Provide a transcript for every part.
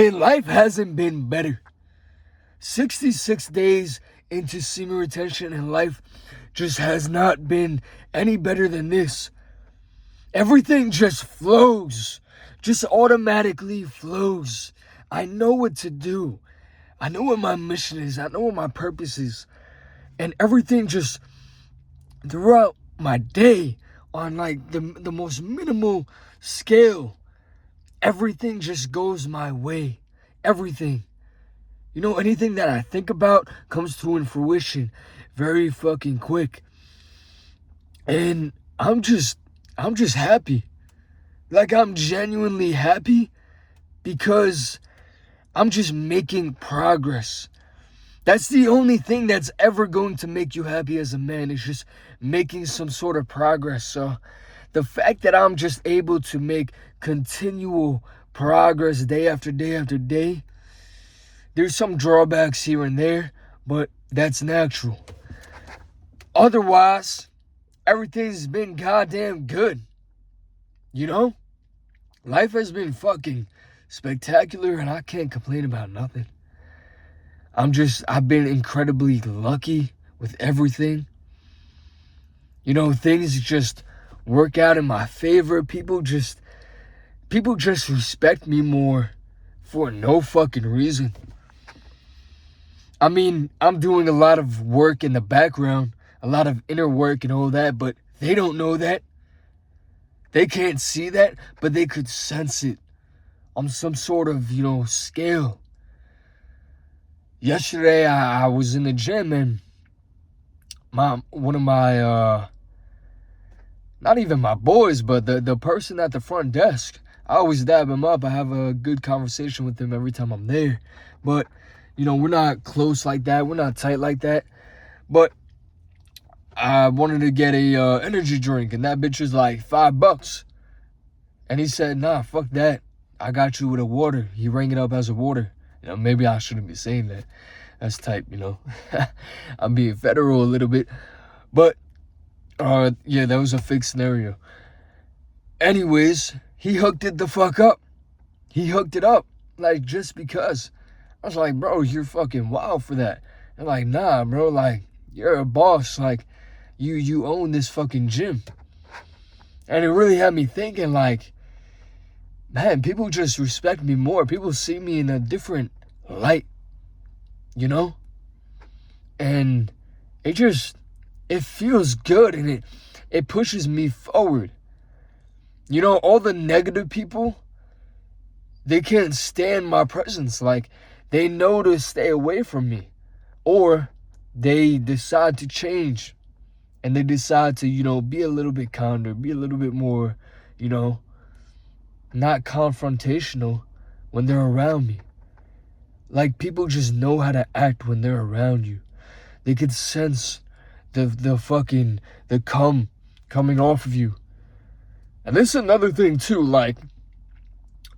And life hasn't been better. 66 days into semen retention, and life just has not been any better than this. Everything just flows, just automatically flows. I know what to do. I know what my mission is. I know what my purpose is. And everything just throughout my day on like the most minimal scale, everything just goes my way. Everything. You know, anything that I think about comes to in fruition very fucking quick. And I'm just happy. Like, I'm genuinely happy because I'm just making progress. That's the only thing that's ever going to make you happy as a man, is just making some sort of progress. So the fact that I'm just able to make continual progress day after day after day, there's some drawbacks here and there, but that's natural. Otherwise, everything's been goddamn good. You know? Life has been fucking spectacular, and I can't complain about nothing. I've been incredibly lucky with everything. You know, things just work out in my favor. People just respect me more for no fucking reason. I mean, I'm doing a lot of work in the background, a lot of inner work and all that, but they don't know that. They can't see that, but they could sense it on some sort of, scale. Yesterday, I was in the gym, and one of my, not even my boys, but the person at the front desk, I always dab him up. I have a good conversation with him every time I'm there. But, we're not close like that. We're not tight like that. But I wanted to get a energy drink, and that bitch was like $5. And he said, nah, fuck that. I got you with a water. He rang it up as a water. Maybe I shouldn't be saying that. That's type, I'm being federal a little bit. But, yeah, that was a fake scenario. Anyways, he hooked it the fuck up. He hooked it up, like, just because. I was like, bro, you're fucking wild for that. And like, nah, bro, like, you're a boss. Like, you own this fucking gym. And it really had me thinking, like, man, people just respect me more. People see me in a different light, And it feels good, and it pushes me forward. All the negative people, they can't stand my presence. Like, they know to stay away from me. Or they decide to change. And they decide to, be a little bit kinder, be a little bit more, not confrontational when they're around me. Like, people just know how to act when they're around you. They can sense the coming off of you. And this is another thing too, like,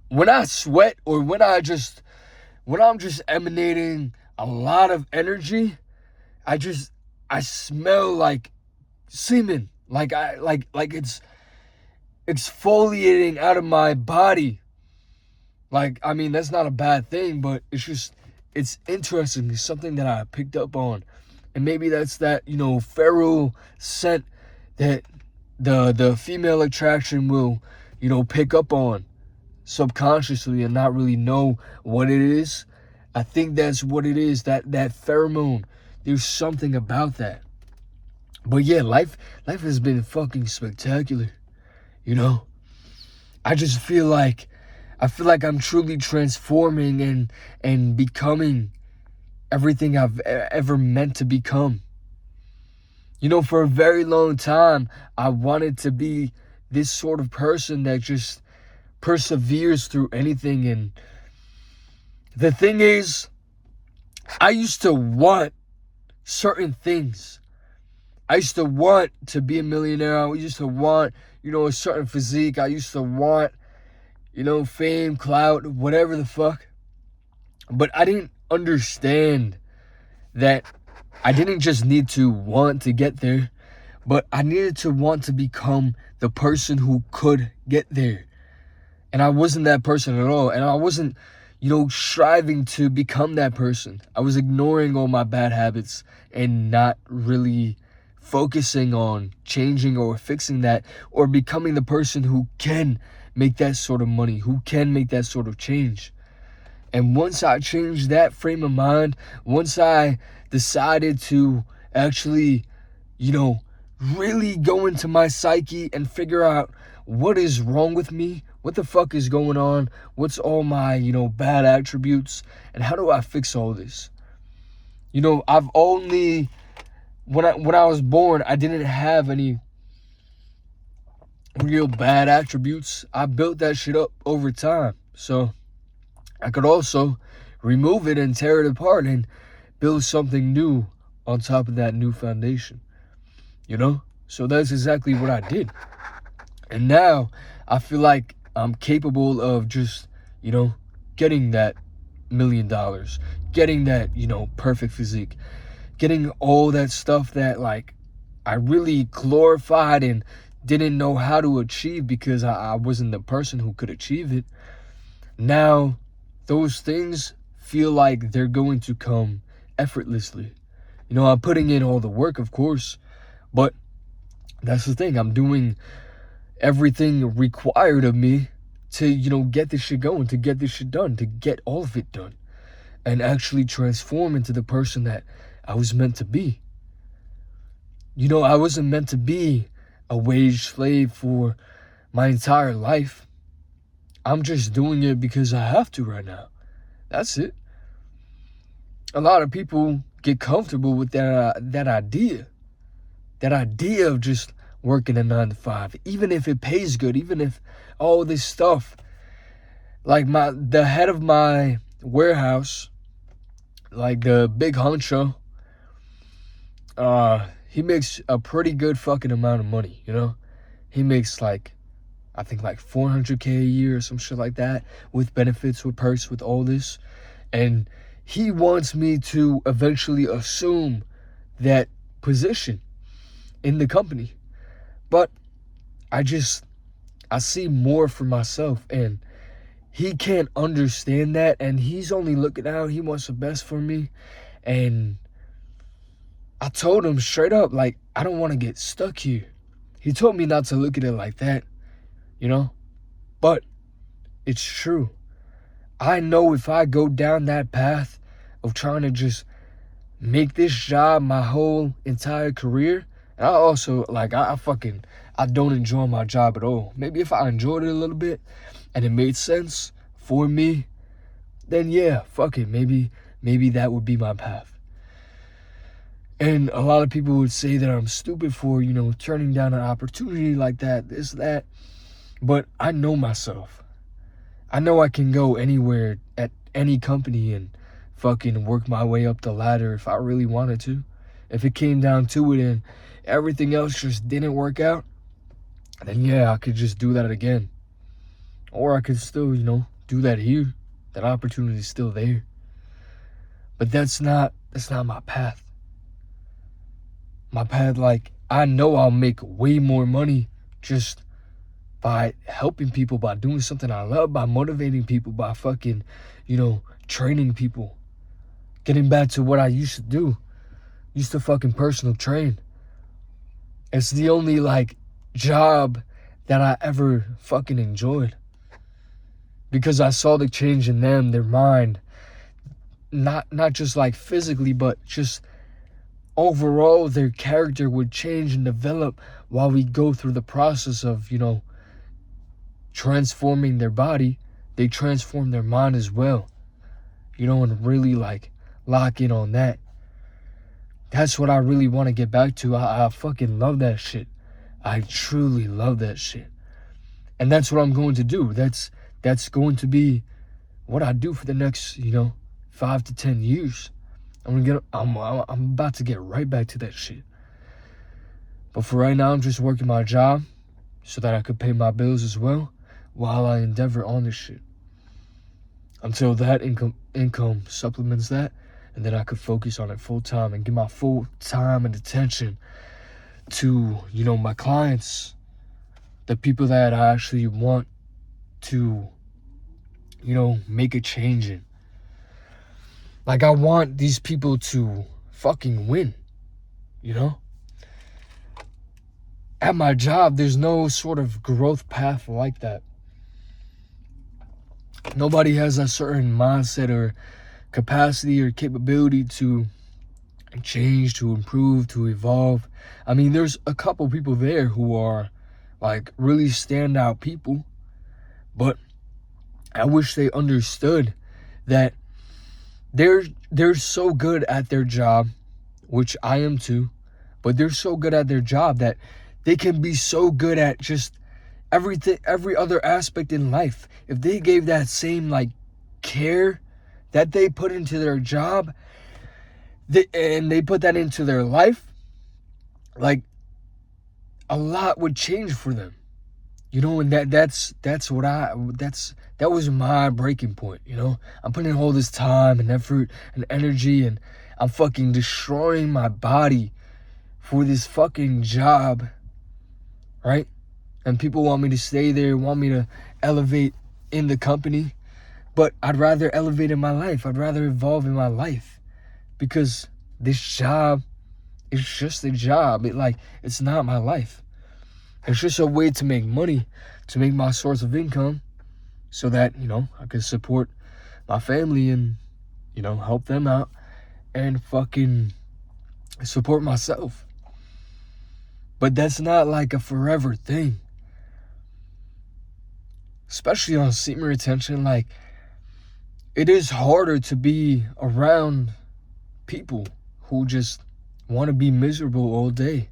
when I sweat or when I'm just emanating a lot of energy, I smell like semen. Like it's exfoliating out of my body. Like, I mean, that's not a bad thing, but it's interesting. It's something that I picked up on. And maybe that's that, feral scent that the female attraction will, pick up on subconsciously and not really know what it is. I think that's what it is, that pheromone. There's something about that. But yeah, life has been fucking spectacular. I just feel like I'm truly transforming and becoming everything I've ever meant to become. For a very long time, I wanted to be this sort of person that just perseveres through anything. And the thing is, I used to want certain things. I used to want to be a millionaire. I used to want, a certain physique. I used to want, fame, clout, whatever the fuck. But I didn't understand that I didn't just need to want to get there, but I needed to want to become the person who could get there. And I wasn't that person at all. And I wasn't, striving to become that person. I was ignoring all my bad habits and not really focusing on changing or fixing that or becoming the person who can make that sort of money, who can make that sort of change. And once I changed that frame of mind, once I decided to actually, really go into my psyche and figure out what is wrong with me, what the fuck is going on, what's all my, bad attributes, and how do I fix all this? I've only, when I was born, I didn't have any real bad attributes. I built that shit up over time. So I could also remove it and tear it apart and build something new on top of that new foundation. So that's exactly what I did. And now I feel like I'm capable of just, getting that $1,000,000, getting that, perfect physique, getting all that stuff that like I really glorified and didn't know how to achieve because I wasn't the person who could achieve it. Now those things feel like they're going to come effortlessly. I'm putting in all the work, of course, but that's the thing. I'm doing everything required of me to, get this shit going, to get this shit done, to get all of it done, and actually transform into the person that I was meant to be. I wasn't meant to be a wage slave for my entire life. I'm just doing it because I have to right now. That's it. A lot of people get comfortable with that idea of just working a 9 to 5, even if it pays good, even if all this stuff, like the head of my warehouse, like the big honcho, he makes a pretty good fucking amount of money. He makes like, I think like $400K a year or some shit like that, with benefits, with perks, with all this. And he wants me to eventually assume that position in the company. But I see more for myself, and he can't understand that, and he's only looking out. He wants the best for me. And I told him straight up, like, I don't want to get stuck here. He told me not to look at it like that, but it's true. I know if I go down that path of trying to just make this job my whole entire career, and I also, like, I don't enjoy my job at all. Maybe if I enjoyed it a little bit and it made sense for me, then yeah, fuck it. Maybe that would be my path. And a lot of people would say that I'm stupid for, turning down an opportunity like that, this, that. But I know myself. I know I can go anywhere at any company and fucking work my way up the ladder if I really wanted to. If it came down to it and everything else just didn't work out, then yeah, I could just do that again. Or I could still, do that here. That opportunity is still there. But that's not my path. My path, like, I know I'll make way more money just by helping people, by doing something I love, by motivating people, by fucking, training people. Getting back to what I used to do. Used to fucking personal train. It's the only, like, job that I ever fucking enjoyed. Because I saw the change in them, their mind. Not just, like, physically, but just overall their character would change and develop while we go through the process of, transforming their body. They transform their mind as well. And really, like, lock in on that. That's what I really want to get back to. I fucking love that shit. I truly love that shit. And that's what I'm going to do. That's going to be what I do for the next, 5 to 10 years. I'm about to get right back to that shit. But for right now, I'm just working my job so that I could pay my bills as well while I endeavor on this shit. Until that income supplements that, and then I could focus on it full time and give my full time and attention to, my clients, the people that I actually want to, make a change in. Like, I want these people to fucking win, you know? At my job, there's no sort of growth path like that. Nobody has a certain mindset or capacity or capability to change, to improve, to evolve. I mean, there's a couple people there who are like really standout people, but I wish they understood that they're so good at their job, which I am too, but they're so good at their job that they can be so good at just everything, every other aspect in life. If they gave that same like care that they put into their job, and they put that into their life, like, a lot would change for them. And that was my breaking point. I'm putting in all this time and effort and energy, and I'm fucking destroying my body for this fucking job, right? And people want me to stay there, want me to elevate in the company, but I'd rather elevate in my life. I'd rather evolve in my life, because this job is just a job. It's not my life. It's just a way to make money, to make my source of income, so that, I can support my family and, help them out and fucking support myself. But that's not like a forever thing. Especially on semen retention, like, it is harder to be around people who just want to be miserable all day.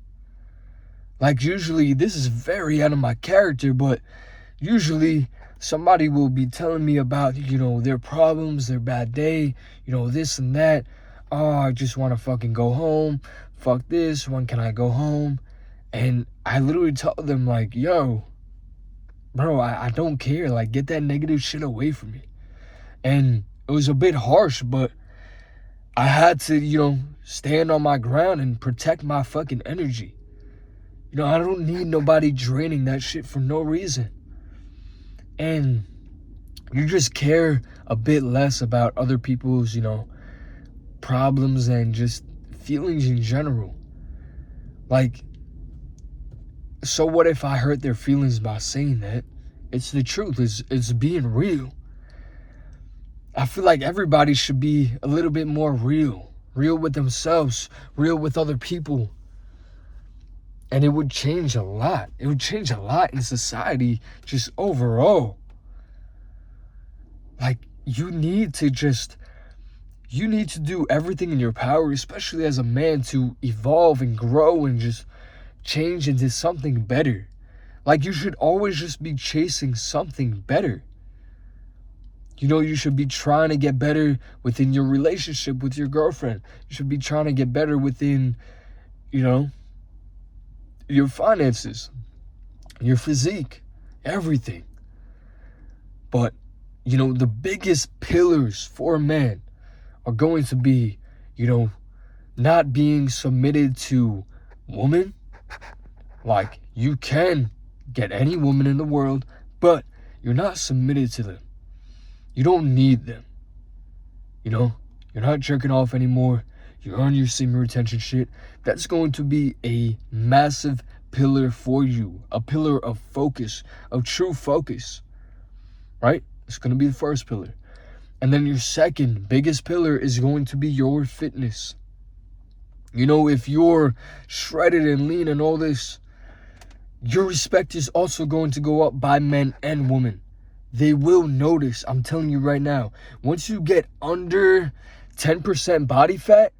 Like, usually, this is very out of my character, but usually somebody will be telling me about, their problems, their bad day, this and that. Oh, I just want to fucking go home. Fuck this. When can I go home? And I literally tell them, like, yo, bro, I don't care. Like, get that negative shit away from me. And it was a bit harsh, but I had to, stand on my ground and protect my fucking energy. I don't need nobody draining that shit for no reason. And you just care a bit less about other people's, problems and just feelings in general. Like, so what if I hurt their feelings by saying that? It's the truth. It's being real. I feel like everybody should be a little bit more real. Real with themselves. Real with other people. And it would change a lot. It would change a lot in society, just overall. Like, you need to do everything in your power, especially as a man, to evolve and grow and just change into something better. Like, you should always just be chasing something better. You should be trying to get better within your relationship with your girlfriend. You should be trying to get better within, your finances, your physique, everything. But, the biggest pillars for a man are going to be, not being submitted to women. Like, you can get any woman in the world, but you're not submitted to them. You don't need them. You're not jerking off anymore. You're on your semen retention shit. That's going to be a massive pillar for you. A pillar of focus, of true focus. Right? It's going to be the first pillar. And then your second biggest pillar is going to be your fitness. If you're shredded and lean and all this, your respect is also going to go up by men and women. They will notice. I'm telling you right now. Once you get under 10% body fat,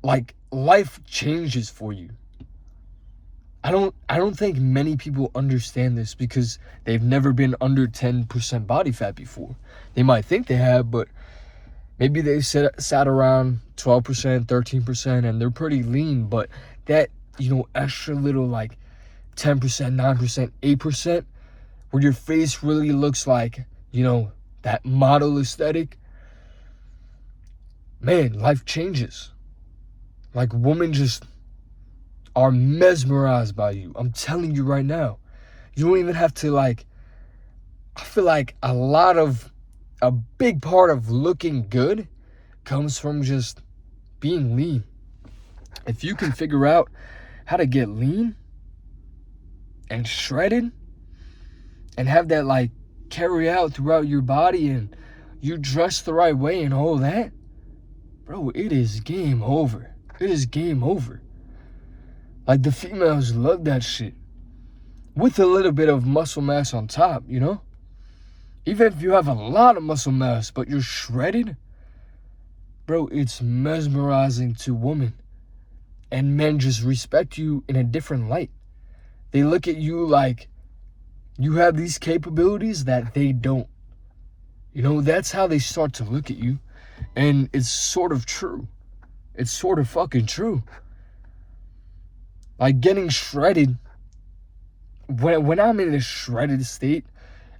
like, life changes for you. I don't think many people understand this because they've never been under 10% body fat before. They might think they have, but maybe they sat around 12%, 13%, and they're pretty lean. But that, extra little, like, 10%, 9%, 8%, where your face really looks like, that model aesthetic, man, life changes. Like, women just are mesmerized by you. I'm telling you right now. You don't even have to, like, I feel like a big part of looking good comes from just being lean. If you can figure out how to get lean and shredded and have that like carry out throughout your body, and you dress the right way and all that, bro, it is game over. It is game over. Like, the females love that shit. With a little bit of muscle mass on top, you know? Even if you have a lot of muscle mass, but you're shredded, bro, it's mesmerizing to women. And men just respect you in a different light. They look at you like you have these capabilities that they don't. You know, that's how they start to look at you. And it's sort of true. It's sort of fucking true. Like, getting shredded, when I'm in a shredded state,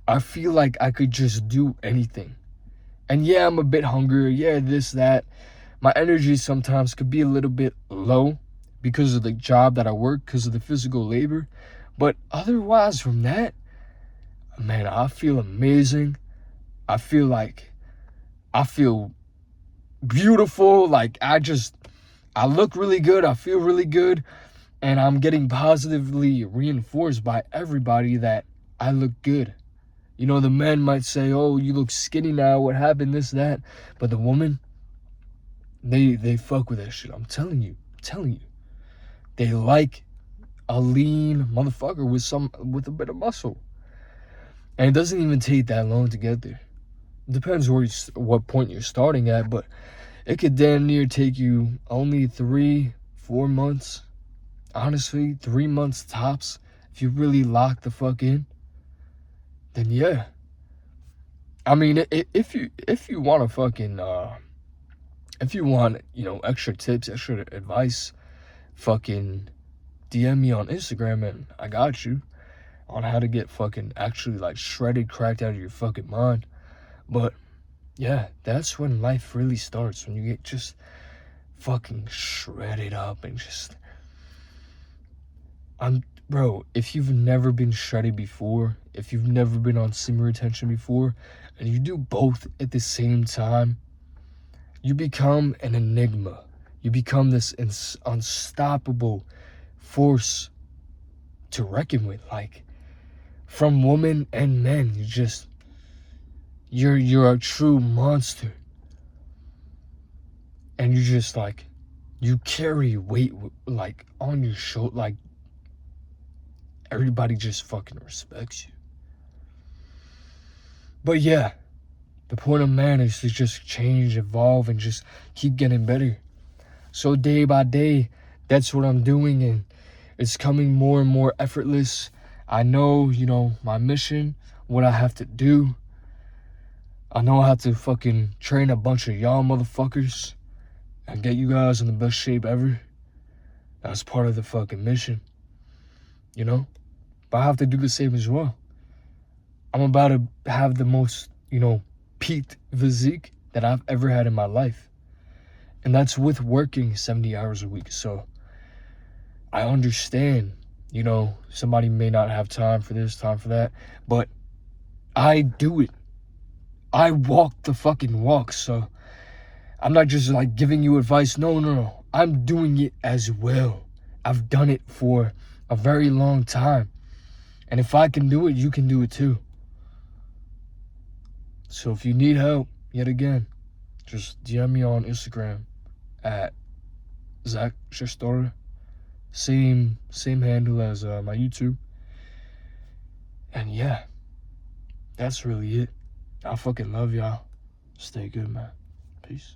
I feel like I could just do anything. And yeah, I'm a bit hungry. Yeah, this, that. My energy sometimes could be a little bit low because of the job that I work, because of the physical labor. But otherwise from that, man, I feel amazing. I feel beautiful. Like, I look really good. I feel really good. And I'm getting positively reinforced by everybody that I look good. You know, the men might say, oh, you look skinny now. What happened? This, that. But the woman, they fuck with that shit. I'm telling you. They like a lean motherfucker with a bit of muscle. And it doesn't even take that long to get there. It depends what point you're starting at, but it could damn near take you only 3-4 months. Honestly, 3 months tops. If you really lock the fuck in, then yeah. I mean, if you want to fucking if you want, you know, extra tips, extra advice, fucking DM me on Instagram and I got you on how to get fucking actually like shredded, cracked out of your fucking mind. But yeah, that's when life really starts, when you get just fucking shredded up and just bro, if you've never been shredded before, if you've never been on semen retention before, and you do both at the same time, you become an enigma. You become this unstoppable force to reckon with. Like, from women and men, you're a true monster. And you just like, you carry weight like on your shoulder, like everybody just fucking respects you. But yeah, the point of man is to just change, evolve, and just keep getting better. So day by day, that's what I'm doing, and it's coming more and more effortless. I know, you know, my mission, what I have to do. I know I have to fucking train a bunch of y'all motherfuckers and get you guys in the best shape ever. That's part of the fucking mission, you know? But I have to do the same as well. I'm about to have the most, you know, peaked physique that I've ever had in my life. And that's with working 70 hours a week. So I understand, you know, somebody may not have time for this, time for that, but I do it. I walk the fucking walk. So I'm not just like giving you advice. No. I'm doing it as well. I've done it for a very long time. And if I can do it, you can do it too. So if you need help, yet again, just DM me on Instagram at Zach Shestora. Same handle as my YouTube. And yeah, that's really it. I fucking love y'all. Stay good, man. Peace.